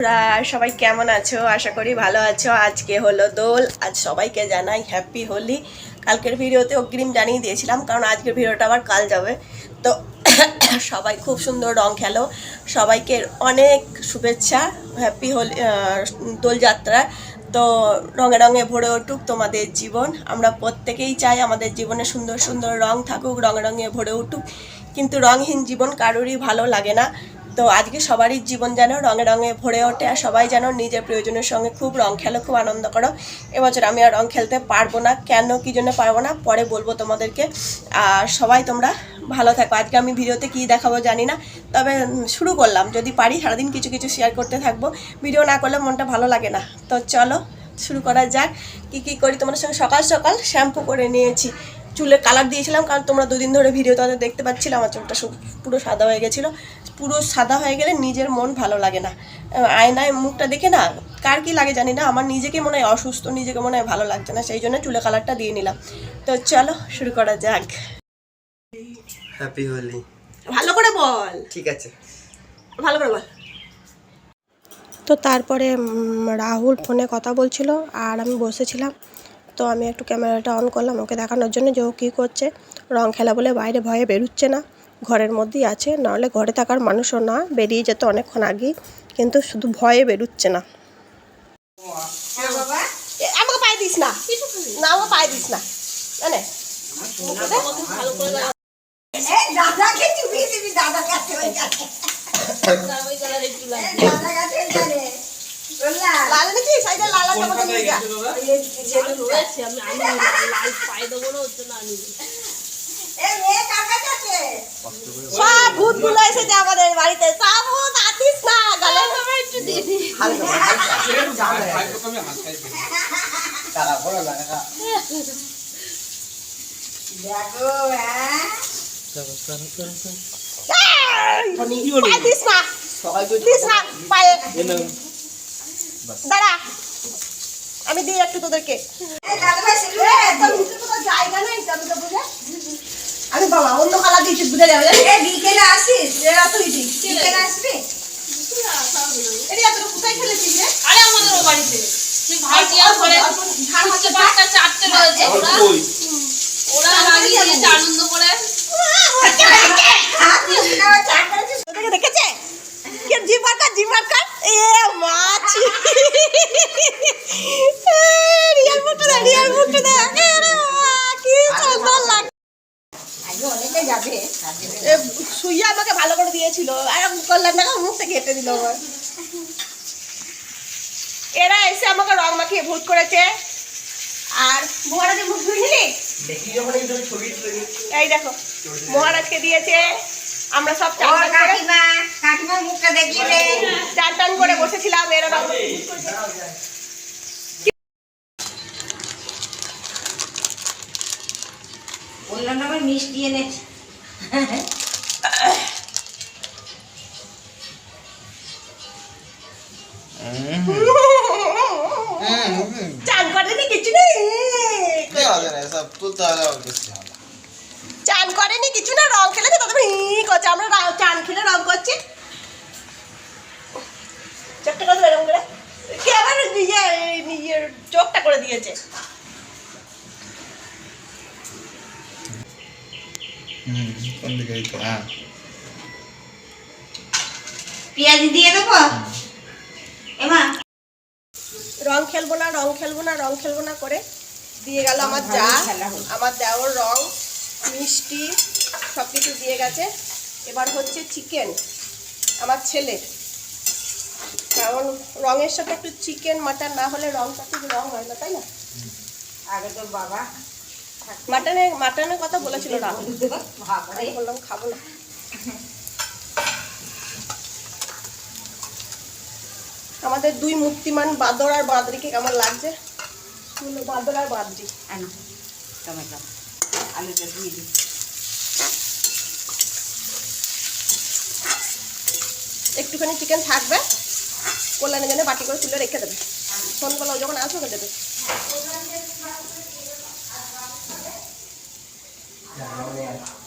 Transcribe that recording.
সবাই কেমন আছো? আশা করি ভালো আছো। আজকে হলো দোল। আজ সবাইকে জানাই হ্যাপি হোলি। কালকের ভিডিওতে অগ্রিম জানিয়ে দিয়েছিলাম, কারণ আজকের ভিডিওটা আবার কাল যাবে। তো সবাই খুব সুন্দর রং খেলো। সবাইকে অনেক শুভেচ্ছা হ্যাপি হোলি দোলযাত্রা। তো রঙে রঙে ভরে উঠুক তোমাদের জীবন। আমরা প্রত্যেকেই চাই আমাদের জীবনে সুন্দর সুন্দর রং থাকুক, রঙে রঙে ভরে উঠুক। কিন্তু রঙহীন জীবন কারোরই ভালো লাগে না। তো আজকে সবারই জীবন যেন রঙে রঙে ভরে ওঠে, আর সবাই যেন নিজের প্রিয়জনের সঙ্গে খুব রং খেলো, খুব আনন্দ করো। এবছর আমি আর রং খেলতে পারবো না, কেন কী জন্য পারবো না পরে বলবো তোমাদেরকে। আর সবাই তোমরা ভালো থাকো। আজকে আমি ভিডিওতে কী দেখাবো জানি না, তবে শুরু করলাম। যদি পারি সারাদিন কিছু কিছু শেয়ার করতে থাকবো। ভিডিও না করলে মনটা ভালো লাগে না। তো চলো শুরু করা যাক। কী কী করি তোমাদের সঙ্গে। সকাল সকাল শ্যাম্পু করে নিয়েছি, চুলে কালার দিয়েছিলাম, কারণ তোমরা দুদিন ধরে ভিডিও তাদের দেখতে পাচ্ছিলে আমার চুলটা পুরো সাদা হয়ে গেছিলো। পুরো সাদা হয়ে গেলে নিজের মন ভালো লাগে না। আয়নায় মুখটা দেখে না কার কী লাগে জানি না, আমার নিজেকে মনে হয় অসুস্থ, নিজেকে মনে হয় ভালো লাগছে না, সেই জন্য চুলে কালারটা দিয়ে নিলাম। তো চলো শুরু করা যাক। হ্যাপি হোলি। ভালো করে বল। ঠিক আছে, ভালো করে বল। তো তারপরে রাহুল ফোনে কথা বলছিল আর আমি বসেছিলাম। তো আমি একটু ক্যামেরাটা অন করলাম ওকে দেখানোর জন্য যে ও কী করছে। রং খেলা বলে বাইরে ভয়ে বেরোচ্ছে না, ঘরের মধ্যেই আছে। নাহলে ঘরে থাকার মানুষও না, বেরিয়ে যেত অনেকক্ষণ আগেই, কিন্তু শুধু ভয়ে বেরোচ্ছে না। আমাকে পায়ে দিস না, না আমাকে পায়ে দিস না, জানে সব ভূতগুলো এসেছে আমাদের বাড়িতে। সব ভূত আতিস না গালে দাঁড়া, আমি দিই একটু তোদেরকে। আমি বাবা অন্য কালার দিয়েছি, বুঝে যাবে। বিকেলে আসিস, আসবি কোথায় খেলেছিস রে? আরে আমাদের ও বাড়িতে ওরা লাগিয়ে দিয়েছে আনন্দ করে। দেখেছে সুইয়া আমাকে ভালো করে দিয়েছিল, আর করলাম না, মুখ থেকে হেঁটে দিল। এরা এসে আমাকে রং মাখিয়ে ভূত করেছে। আর মহারাজের মুখ ধুয়ে নিলি, এই দেখো মহারাজকে দিয়েছে। আমরা সব চান টান করে বসেছিলাম। এরা বললাম না আমার মিষ্টি এনেছে। চান করেনি কিছু নেই, চান করেনি কিছু না, রং খেলেছে। তারপরে করছে, আমরা চান খেলে রং করছি। চোখটা কত এরকম করে কে আবার নিজের চোখটা করে দিয়েছে। পেঁয়াজি দিয়ে দেবো। এমা রং খেলবো না, রং খেলবো না, রং খেলবো না করে দিয়ে গেল আমার যা। আমার দেওয়ার রং মিষ্টি সব কিছু দিয়ে গেছে। এবার হচ্ছে চিকেন আমার ছেলের, কারণ রঙের সাথে একটু চিকেন মাটন না হলে রংটা ঠিক রং হয় না, তাই না? আগে তোর বাবা মাটনের কথা বলেছিল রাহুল, বললাম খাবো না। আমাদের দুই মূর্তিমান বাঁদর আর বাঁদরিকে কেমন লাগছে? বাঁদর আর বাঁদরি। টমেটো আলুটা দিয়ে দিই। একটুখানি চিকেন থাকবে, কল্যাণের জন্য বাটি করে তুলে রেখে দেবে। সন্ধ্যাবেলা যখন আসবে দেবে। Yeah.